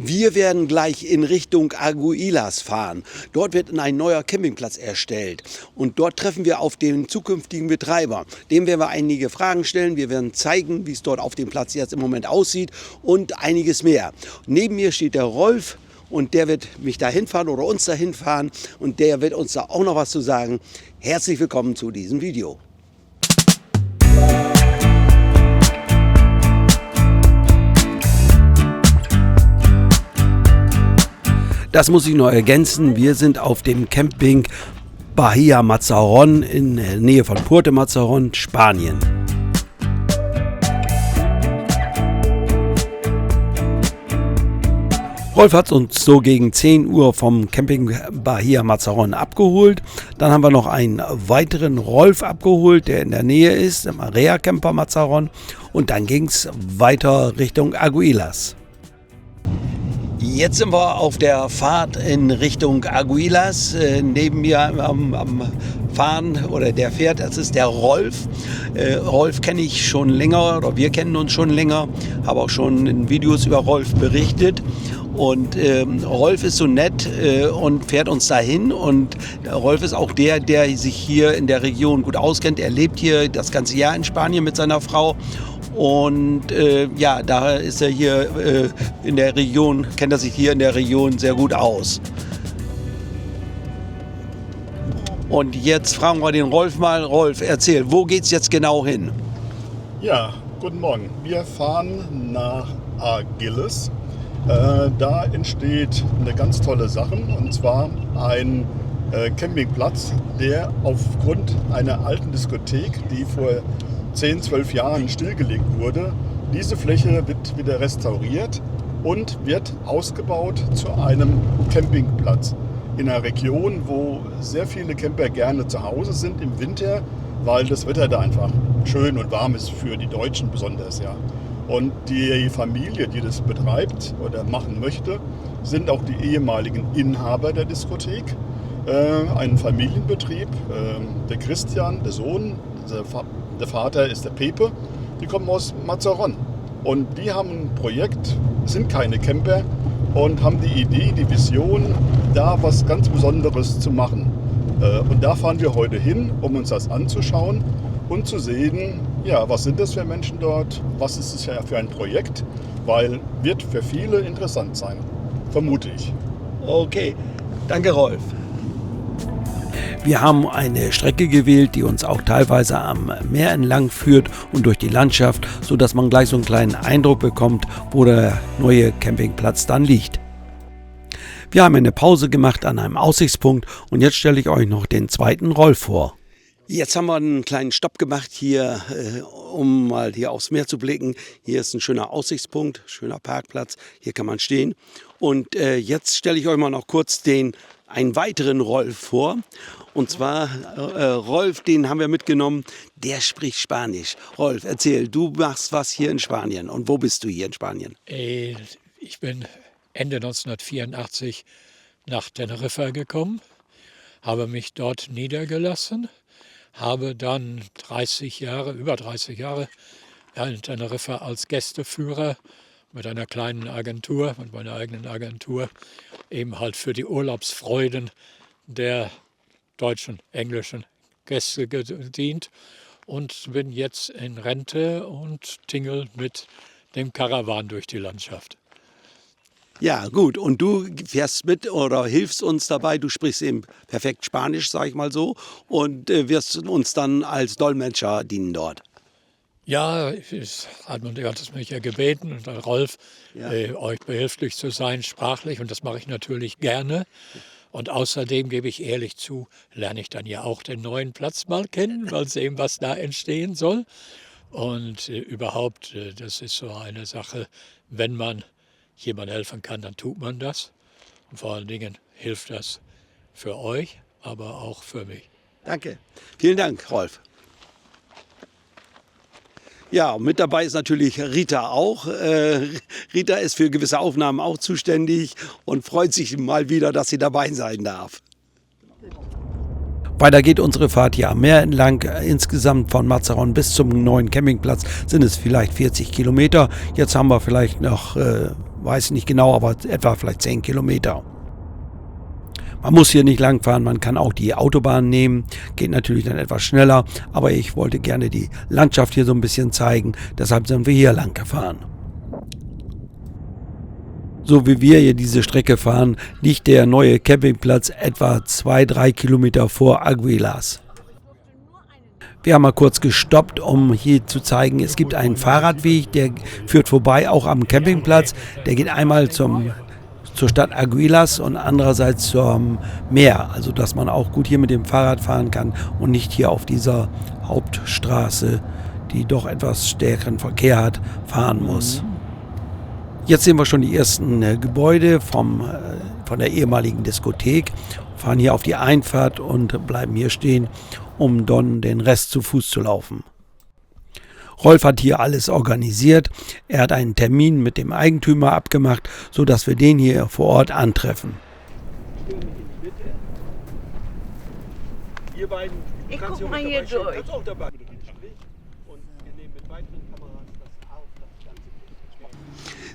Wir werden gleich in Richtung Arguilas fahren. Dort wird ein neuer Campingplatz erstellt und dort treffen wir auf den zukünftigen Betreiber. Dem werden wir einige Fragen stellen. Wir werden zeigen, wie es dort auf dem Platz jetzt im Moment aussieht und einiges mehr. Neben mir steht der Rolf und der wird mich dahin fahren oder uns dahin fahren und der wird uns da auch noch was zu sagen. Herzlich willkommen zu diesem Video. Das muss ich noch ergänzen. Wir sind auf dem Camping Bahia Mazarrón in der Nähe von Puerto Mazarrón, Spanien. Rolf hat uns so gegen 10 Uhr vom Camping Bahia Mazarrón abgeholt. Dann haben wir noch einen weiteren Rolf abgeholt, der in der Nähe ist, im Area Camper Mazarrón. Und dann ging es weiter Richtung Arguilas. Jetzt sind wir auf der Fahrt in Richtung Arguilas. Neben mir am Fahren oder der fährt, das ist der Rolf. Rolf kenne ich schon länger oder wir kennen uns schon länger. Habe auch schon in Videos über Rolf berichtet. Und Rolf ist so nett und fährt uns dahin. Und Rolf ist auch der sich hier in der Region gut auskennt. Er lebt hier das ganze Jahr in Spanien mit seiner Frau. Und ja, da ist er hier in der Region, kennt er sich hier in der Region sehr gut aus. Und jetzt fragen wir den Rolf mal. Rolf, erzähl, wo geht's jetzt genau hin? Ja, guten Morgen. Wir fahren nach Arguilas. Da entsteht eine ganz tolle Sache, und zwar ein Campingplatz, der aufgrund einer alten Diskothek, die vor 10, 12 Jahren stillgelegt wurde, diese Fläche wird wieder restauriert und wird ausgebaut zu einem Campingplatz in einer Region, wo sehr viele Camper gerne zu Hause sind im Winter, weil das Wetter da einfach schön und warm ist, für die Deutschen besonders, ja. Und die Familie, die das betreibt oder machen möchte, sind auch die ehemaligen Inhaber der Diskothek. Ein Familienbetrieb, der Christian, der Sohn, der Vater ist der Pepe, die kommen aus Mazarrón. Und die haben ein Projekt, sind keine Camper und haben die Idee, die Vision, da was ganz Besonderes zu machen. Und da fahren wir heute hin, um uns das anzuschauen und zu sehen, ja, was sind das für Menschen dort, was ist es für ein Projekt, weil wird für viele interessant sein, vermute ich. Okay, danke Rolf. Wir haben eine Strecke gewählt, die uns auch teilweise am Meer entlang führt und durch die Landschaft, sodass man gleich so einen kleinen Eindruck bekommt, wo der neue Campingplatz dann liegt. Wir haben eine Pause gemacht an einem Aussichtspunkt und jetzt stelle ich euch noch den zweiten Rolf vor. Jetzt haben wir einen kleinen Stopp gemacht hier, um mal hier aufs Meer zu blicken. Hier ist ein schöner Aussichtspunkt, schöner Parkplatz, hier kann man stehen. Und jetzt stelle ich euch mal noch kurz einen weiteren Rolf vor. Und zwar Rolf, den haben wir mitgenommen, der spricht Spanisch. Rolf, erzähl, du machst was hier in Spanien. Und wo bist du hier in Spanien? Ich bin Ende 1984 nach Teneriffa gekommen, habe mich dort niedergelassen, habe dann über 30 Jahre in Teneriffa als Gästeführer mit einer kleinen Agentur, mit meiner eigenen Agentur, eben halt für die Urlaubsfreuden der deutschen, englischen Gäste gedient und bin jetzt in Rente und tingel mit dem Karawan durch die Landschaft. Ja, gut. Und du fährst mit oder hilfst uns dabei. Du sprichst eben perfekt Spanisch, sag ich mal so, und wirst uns dann als Dolmetscher dienen dort. Ja, Hartmut hat es mich ja gebeten, und Rolf, euch behilflich zu sein, sprachlich, und das mache ich natürlich gerne. Und außerdem, gebe ich ehrlich zu, lerne ich dann ja auch den neuen Platz mal kennen, mal sehen, was da entstehen soll. Und überhaupt, das ist so eine Sache, wenn man jemandem helfen kann, dann tut man das. Und vor allen Dingen hilft das für euch, aber auch für mich. Danke. Vielen Dank, Rolf. Ja, mit dabei ist natürlich Rita auch. Rita ist für gewisse Aufnahmen auch zuständig und freut sich mal wieder, dass sie dabei sein darf. Weiter geht unsere Fahrt hier am Meer entlang. Insgesamt von Mazaron bis zum neuen Campingplatz sind es vielleicht 40 Kilometer. Jetzt haben wir vielleicht noch, weiß nicht genau, aber etwa vielleicht 10 Kilometer. Man muss hier nicht lang fahren, man kann auch die Autobahn nehmen, geht natürlich dann etwas schneller, aber ich wollte gerne die Landschaft hier so ein bisschen zeigen, deshalb sind wir hier lang gefahren. So wie wir hier diese Strecke fahren, liegt der neue Campingplatz etwa 2-3 Kilometer vor Águilas. Wir haben mal kurz gestoppt, um hier zu zeigen, es gibt einen Fahrradweg, der führt vorbei, auch am Campingplatz, der geht einmal zur Stadt Águilas und andererseits zum Meer, also dass man auch gut hier mit dem Fahrrad fahren kann und nicht hier auf dieser Hauptstraße, die doch etwas stärkeren Verkehr hat, fahren muss. Jetzt sehen wir schon die ersten Gebäude von der ehemaligen Diskothek, fahren hier auf die Einfahrt und bleiben hier stehen, um dann den Rest zu Fuß zu laufen. Rolf hat hier alles organisiert. Er hat einen Termin mit dem Eigentümer abgemacht, sodass wir den hier vor Ort antreffen. Ich guck mal hier durch.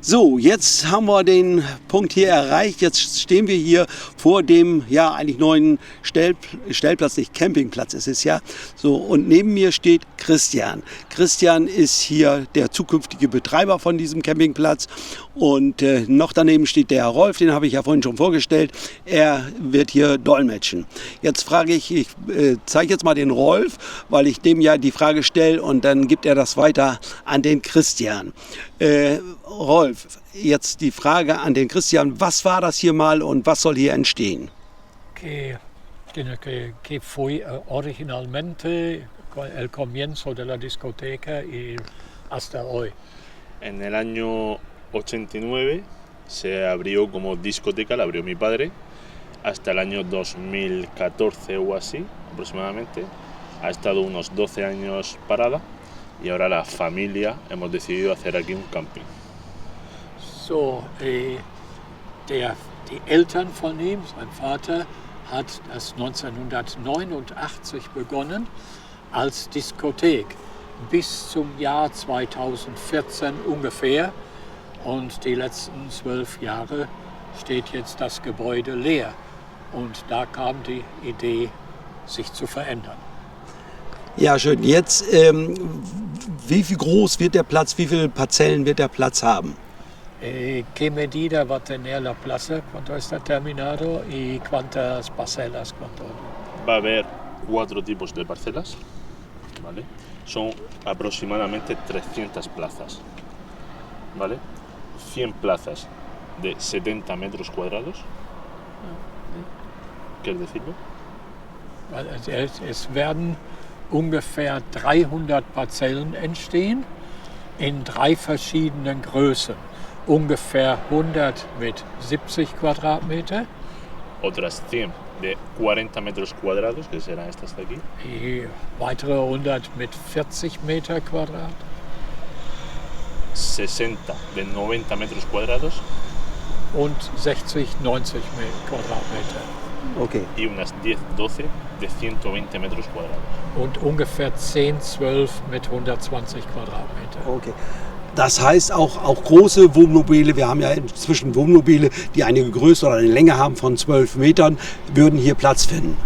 So, jetzt haben wir den Punkt hier erreicht. Jetzt stehen wir hier vor dem eigentlich neuen Stellplatz, nicht Campingplatz ist es ja. So, und neben mir steht Christian. Christian ist hier der zukünftige Betreiber von diesem Campingplatz. Und noch daneben steht der Rolf, den habe ich ja vorhin schon vorgestellt. Er wird hier dolmetschen. Jetzt frage ich zeige jetzt mal den Rolf, weil ich dem ja die Frage stelle und dann gibt er das weiter an den Christian. Rolf, jetzt die Frage an den Christian, was war das hier mal und was soll hier entstehen? Que fue originalmente el comienzo de la discoteca y hasta hoy. En el año 89 se abrió como discoteca, la abrió mi padre, hasta el año 2014 o así aproximadamente. Ha estado unos 12 años parada y ahora la familia hemos decidido hacer aquí un camping. So, die Eltern von ihm, sein Vater, hat das 1989 begonnen als Diskothek bis zum Jahr 2014 ungefähr. Und die letzten 12 Jahre steht jetzt das Gebäude leer. Und da kam die Idee, sich zu verändern. Ja, schön. Jetzt, wie viel groß wird der Platz, wie viele Parzellen wird der Platz haben? ¿Qué medida va a tener la plaza cuando está terminado y cuántas parcelas? Va a haber 4 tipos de parcelas, ¿vale? Son aproximadamente 300 plazas, ¿vale? 100 plazas de 70 metros cuadrados. ¿Quieres decirlo? Es werden ungefähr 300 Parzellen entstehen in 3 verschiedenen Größen. Ungefähr 100 mit 70 Quadratmeter. Otras 100 de 40 metros cuadrados, que serán estas de aquí. Die weitere 100 mit 40 Meter Quadrat. 60 de 90 metros cuadrados. Und 60, 90 Quadratmeter. Okay. Y unas 10, 12 de 120 metros cuadrados. Und ungefähr 10, 12 mit 120 Quadratmeter. Okay. Das heißt auch große Wohnmobile, wir haben ja inzwischen Wohnmobile, die eine Größe oder eine Länge haben von 12 Metern, würden hier Platz finden.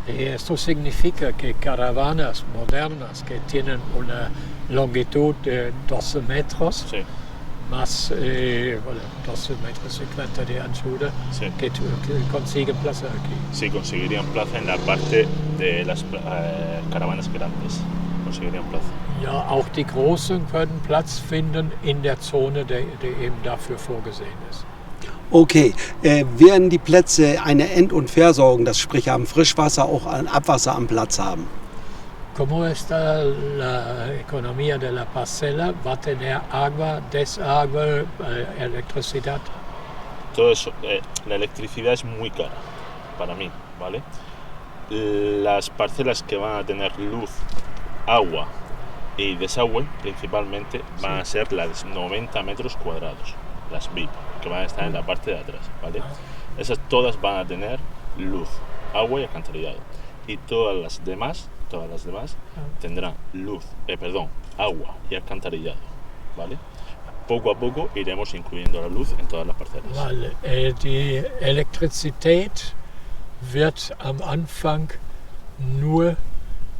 Esto significa que caravanas modernas que tienen una longitud de 12 metros, Sí. más 12 metros 50 de anchura, Sí. que consiguen plaza aquí. Sí, conseguirían plaza en la parte de las caravanas grandes. Conseguirían plaza. Ja, auch die Großen können Platz finden in der Zone, die eben dafür vorgesehen ist. Okay, werden die Plätze eine End- und Versorgung, das sprich am Frischwasser, auch ein Abwasser am Platz haben? ¿Cómo está la economía de la parcela? ¿Va a tener agua, desagüe, electricidad? Todo eso, la electricidad es muy cara para mí, ¿vale? Las parcelas que van a tener luz, agua Y desagüe principalmente van a ser las 90 metros cuadrados, las VIP, que van a estar en la parte de atrás, ¿vale? Esas todas van a tener luz, agua y alcantarillado. Y todas las demás tendrán agua y alcantarillado, ¿vale? Poco a poco iremos incluyendo la luz en todas las parcelas. Weil die Elektrizität wird am Anfang nur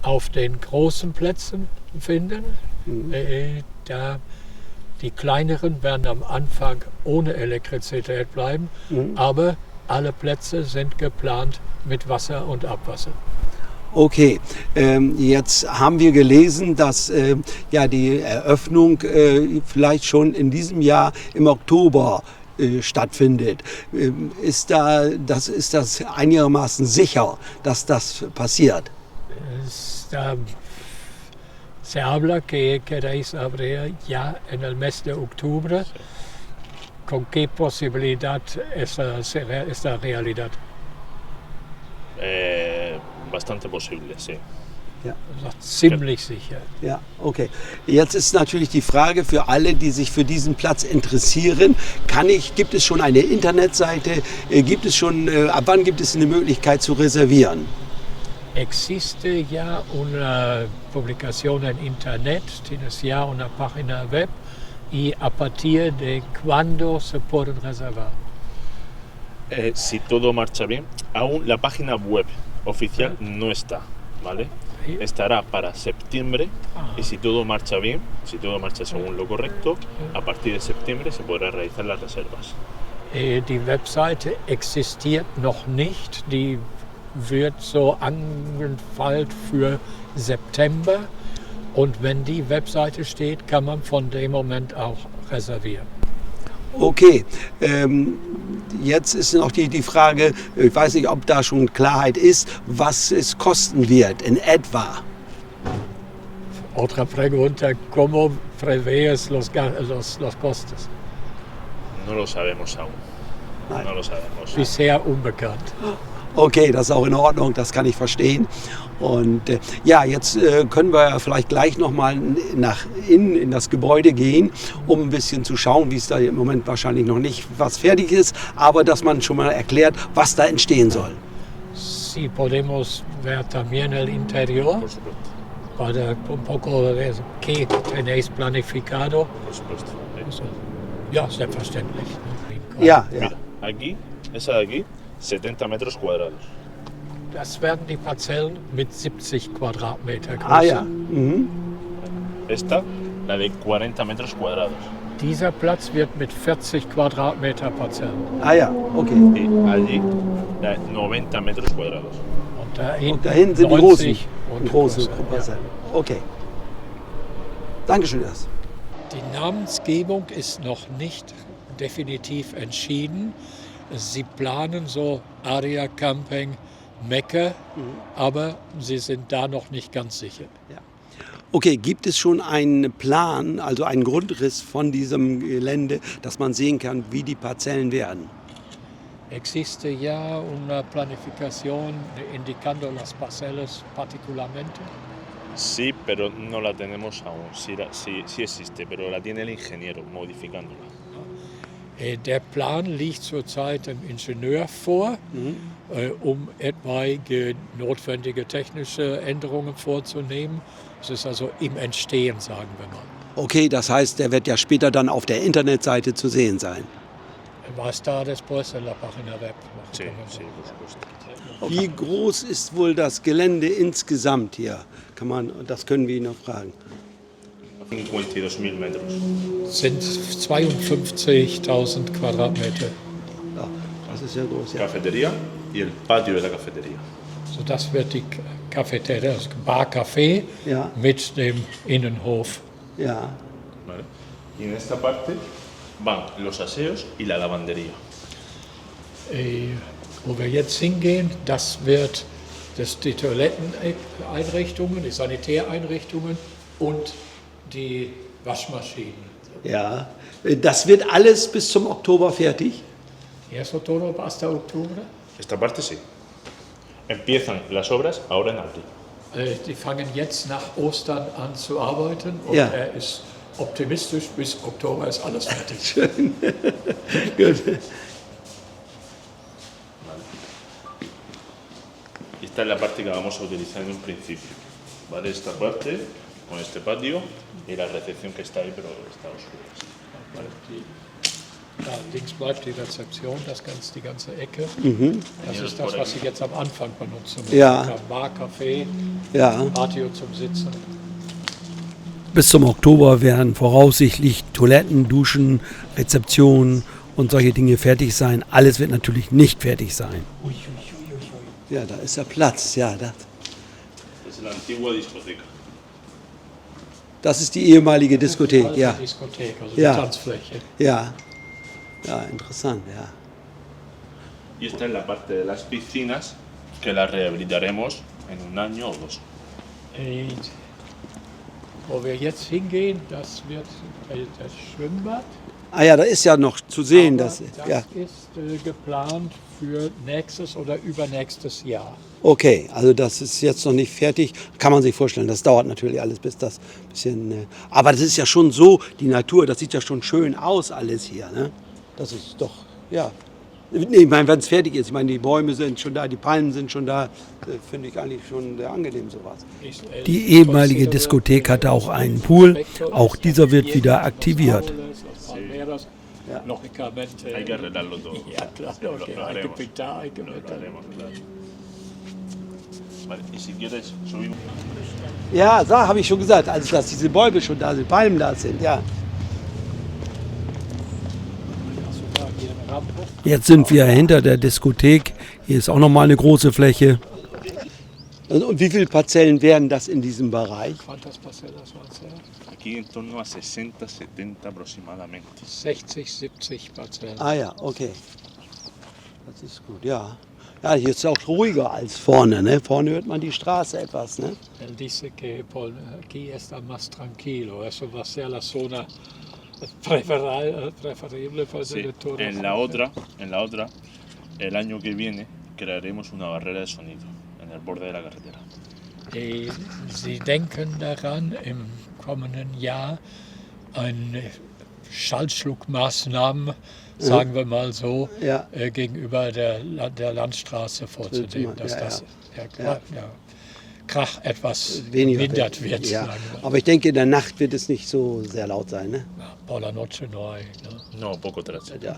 auf den großen Plätzen finden. Da die kleineren werden am Anfang ohne Elektrizität bleiben, aber alle Plätze sind geplant mit Wasser und Abwasser. Okay, jetzt haben wir gelesen, dass die Eröffnung vielleicht schon in diesem Jahr im Oktober stattfindet. Ist das einigermaßen sicher, dass das passiert? Se habla que queréis abrir ya en el mes de octubre. ¿Con qué posibilidad esta realidad? Bastante posible, sí. Ja. Ziemlich sicher. Ja, okay. Jetzt ist natürlich die Frage für alle, die sich für diesen Platz interessieren, gibt es schon eine Internetseite, ab wann gibt es eine Möglichkeit zu reservieren? Existe ya una publicación en internet, tienes ya una página web y a partir de cuándo se pueden reservar. Si todo marcha bien, aún la página web oficial no está, ¿vale? Estará para septiembre y si todo marcha bien, si todo marcha según lo correcto, a partir de septiembre se podrán realizar las reservas. Die Webseite existiert noch nicht, die wird so angefeilt für September und wenn die Webseite steht, kann man von dem Moment auch reservieren. Okay, jetzt ist noch die Frage, ich weiß nicht, ob da schon Klarheit ist, was es kosten wird in etwa. Otra pregunta, ¿cómo prevés los costes? No lo sabemos aún. Nein. No lo sabemos. Bisher unbekannt. Okay, das ist auch in Ordnung, das kann ich verstehen. Und jetzt können wir ja vielleicht gleich nochmal nach innen in das Gebäude gehen, um ein bisschen zu schauen, wie es da im Moment wahrscheinlich noch nicht was fertig ist, aber dass man schon mal erklärt, was da entstehen soll. Sí, podemos ver también el interior Por supuesto. para un poco ver qué tenéis planificado. Por supuesto. Ja, selbstverständlich. Ja. Mira, aquí, esa de aquí, 70 metros cuadrados. Das werden die Parzellen mit 70 Quadratmeter Größe. Ah ja. Mhm. Esta, la de 40 metros cuadrados. Dieser Platz wird mit 40 Quadratmeter Parzellen. Ah ja, okay. Y allí, la de 90 metros cuadrados. Und Und da hinten sind die 90 großen größer, Parzellen. Okay. Dankeschön. Das. Die Namensgebung ist noch nicht definitiv entschieden. Sie planen so Area Camping Mecke, aber sie sind da noch nicht ganz sicher. Ja. Okay, gibt es schon einen Plan, also einen Grundriss von diesem Gelände, dass man sehen kann, wie die Parzellen werden? Existe ya una planificación indicando las parcelas particularmente. Sí, pero no la tenemos aún. Sí existe, pero la tiene el ingeniero modificándola. Der Plan liegt zurzeit dem Ingenieur vor, um etwaige notwendige technische Änderungen vorzunehmen. Es ist also im Entstehen, sagen wir mal. Okay, das heißt, der wird ja später dann auf der Internetseite zu sehen sein. Va a estar después en la página web. Sí, por supuesto. Wie groß ist wohl das Gelände insgesamt hier? Das können wir ihn noch fragen. 52.000 metros. Sind 52.000 Quadratmeter. Ja, das ist ja groß. Ja. Cafetería y el patio de la cafetería. So, das wird die Cafeteria, das Bar-Café Ja. mit dem Innenhof. Ja. ¿Vale? Y en esta parte van los aseos y la lavandería. Wo wir jetzt hingehen, das die Toiletteneinrichtungen, die Sanitäreinrichtungen und die Waschmaschinen. Ja. Das wird alles bis zum Oktober fertig? ¿Eso todo hasta octubre? Esta parte sí. Empiezan las obras ahora en abril. Die fangen jetzt nach Ostern an zu arbeiten und Ja. er ist optimistisch, bis Oktober ist alles fertig. Schön. Gut. Esta es la parte que vamos a utilizar en un principio. ¿Vale? Esta parte con este patio y la recepción que está ahí, pero está oscura. ¿Vale? Da links bleibt die Rezeption, die ganze Ecke. Mhm. Das ist das, was Sie jetzt am Anfang benutzen. Ja. Bar, Café, Ja. Patio zum Sitzen. Bis zum Oktober werden voraussichtlich Toiletten, Duschen, Rezeptionen und solche Dinge fertig sein. Alles wird natürlich nicht fertig sein. Ja, da ist der Platz. Ja, Es la antigua discoteca. das ist die ehemalige Diskothek. Alte Ja, Diskothek, also Ja. die Tanzfläche. ja. Ja, interessant, ja. Y esta es la parte de las piscinas que las rehabilitaremos en un año o dos. Und wo wir jetzt hingehen, das wird das Schwimmbad. Ah ja, da ist ja noch zu sehen, Aber dass, das ja, ist geplant für nächstes oder übernächstes Jahr. okay, also das ist jetzt noch nicht fertig, kann man sich vorstellen, das dauert natürlich alles, bis das ein bisschen, aber das ist ja schon so, die Natur, das sieht ja schon schön aus alles hier, ne? Das ist doch, ja, nee, ich meine, wenn es fertig ist, ich meine, die Bäume sind schon da, die Palmen sind schon da, finde ich eigentlich schon sehr angenehm sowas. Die ehemalige Diskothek hatte auch einen Pool, auch dieser wird wieder aktiviert. Ja. Logicamente. Hay que arreglarlo todo. Ja, klar, okay. Lo Hay que haremos. pintar, hay que Lo meter. haremos, claro. Vale, y si quieres, subimos. Ja, da habe ich schon gesagt, also dass diese Bäume schon da sind, Palmen da sind, ja. Jetzt sind wir hinter der Diskothek. Hier ist auch nochmal eine große Fläche. Und wie viele Parzellen wären das in diesem Bereich? ¿Cuántas parcelas van a ser? Aquí en torno a 60, 70 aproximadamente. 60, 70 Parzellen. Ah ja, okay. Das ist gut, ja. Ja, hier ist es auch ruhiger als vorne, ne? Vorne hört man die Straße etwas, ne? Él dice que por aquí está más tranquilo. Eso va a ser la zona preferible para Sí, el tour. en la otra, el año que viene, crearemos una barrera de sonido en el borde de la carretera. Sie denken daran, im kommenden Jahr eine Schallschluckmaßnahmen, sagen wir mal so, Ja. Gegenüber der Landstraße vorzunehmen, dass Ja, das Ja. der Krach etwas Weniger mindert wird. Ja. Sagen wir. Aber ich denke, in der Nacht wird es nicht so sehr laut sein, ne? Por la noche no hay, ne? No, poco tras. Ja.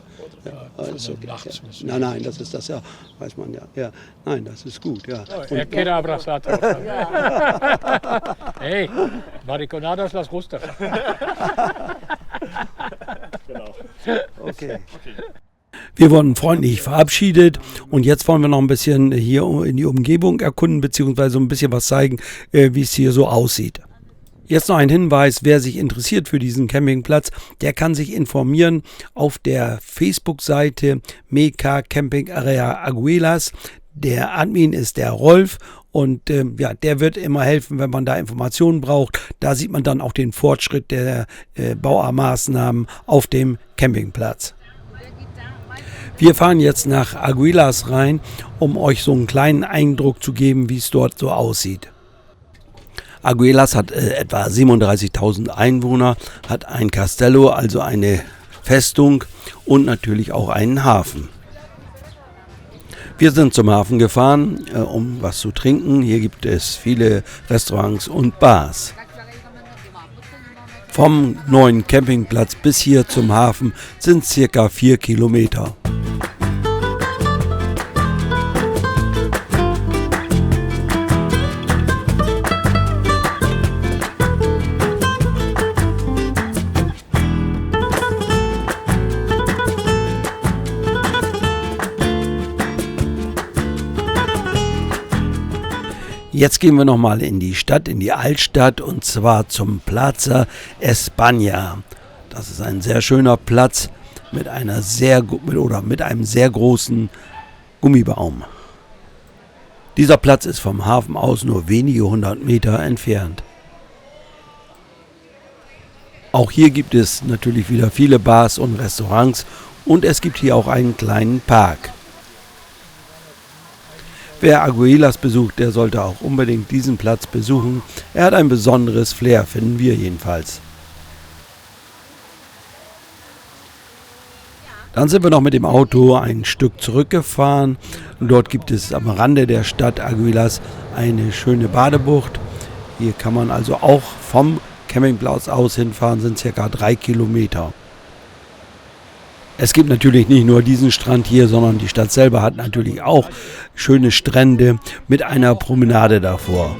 Also Okay, nachts ja. müssen Nein, nein, das ist das ja, weiß man ja. Ja, nein, das ist gut, ja. Er quiere abrazar. Hey, mariconadas las gustan. Okay. Wir wurden freundlich verabschiedet und jetzt wollen wir noch ein bisschen hier in die Umgebung erkunden, beziehungsweise ein bisschen was zeigen, wie es hier so aussieht. Jetzt noch ein Hinweis, wer sich interessiert für diesen Campingplatz, der kann sich informieren auf der Facebook-Seite Meka Camping Area Arguelas. Der Admin ist der Rolf und ja, der wird immer helfen, wenn man da Informationen braucht. Da sieht man dann auch den Fortschritt der Baumaßnahmen auf dem Campingplatz. Wir fahren jetzt nach Arguelas rein, um euch so einen kleinen Eindruck zu geben, wie es dort so aussieht. Arguelas hat etwa 37.000 Einwohner, hat ein Castello, also eine Festung und natürlich auch einen Hafen. Wir sind zum Hafen gefahren, um was zu trinken. Hier gibt es viele Restaurants und Bars. Vom neuen Campingplatz bis hier zum Hafen sind circa 4 Kilometer. Jetzt gehen wir nochmal in die Stadt, in die Altstadt und zwar zum Plaza España. Das ist ein sehr schöner Platz mit einem sehr großen Gummibaum. Dieser Platz ist vom Hafen aus nur wenige 100 Meter entfernt. Auch hier gibt es natürlich wieder viele Bars und Restaurants und es gibt hier auch einen kleinen Park. Wer Arguelas besucht, der sollte auch unbedingt diesen Platz besuchen. Er hat ein besonderes Flair, finden wir jedenfalls. Dann sind wir noch mit dem Auto ein Stück zurückgefahren. Und dort gibt es am Rande der Stadt Arguelas eine schöne Badebucht. Hier kann man also auch vom Campingplatz aus hinfahren, sind ca. 3 Kilometer. Es gibt natürlich nicht nur diesen Strand hier, sondern die Stadt selber hat natürlich auch schöne Strände mit einer Promenade davor.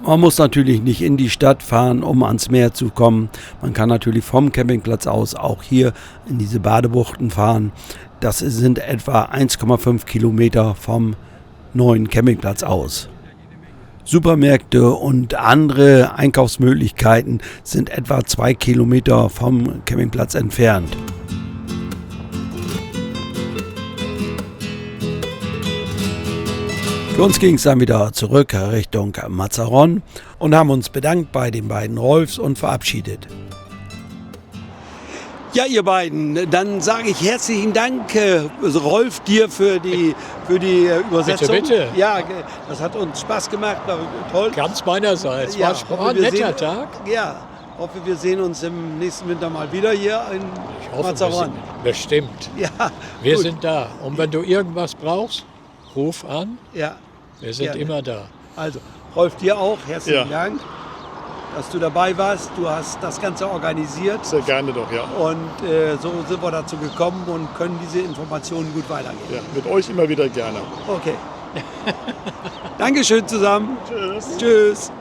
Man muss natürlich nicht in die Stadt fahren, um ans Meer zu kommen. Man kann natürlich vom Campingplatz aus auch hier in diese Badebuchten fahren. Das sind etwa 1,5 Kilometer vom neuen Campingplatz aus. Supermärkte und andere Einkaufsmöglichkeiten sind etwa 2 Kilometer vom Campingplatz entfernt. Für uns ging es dann wieder zurück Richtung Mazaron und haben uns bedankt bei den beiden Rolfs und verabschiedet. Ja, ihr beiden, dann sage ich herzlichen Dank, Rolf, dir für die Übersetzung. Bitte. Ja, das hat uns Spaß gemacht, war toll. Ganz meinerseits. Ja, War ein netter Tag. Ja, hoffe, wir sehen uns im nächsten Winter mal wieder hier in Ich hoffe, Mazaron. bestimmt. Ja, Wir gut. sind da. Und wenn du irgendwas brauchst, ruf an. Ja, Wir sind gerne. immer da. also Rolf, dir auch herzlichen Ja. Dank, dass du dabei warst. Du hast das Ganze organisiert. Sehr gerne doch, ja. Und so sind wir dazu gekommen und können diese Informationen gut weitergeben. Ja, mit euch immer wieder gerne. Okay. Dankeschön zusammen. Tschüss. Tschüss.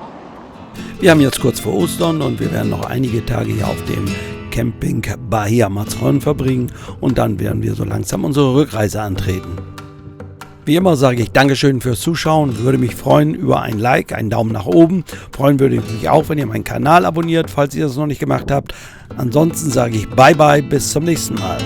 Wir haben jetzt kurz vor Ostern und wir werden noch einige Tage hier auf dem Camping Bahia Mazaron verbringen und dann werden wir so langsam unsere Rückreise antreten. Wie immer sage ich Dankeschön fürs Zuschauen, würde mich freuen über ein Like, einen Daumen nach oben. Freuen würde ich mich auch, wenn ihr meinen Kanal abonniert, falls ihr das noch nicht gemacht habt. Ansonsten sage ich Bye Bye, bis zum nächsten Mal.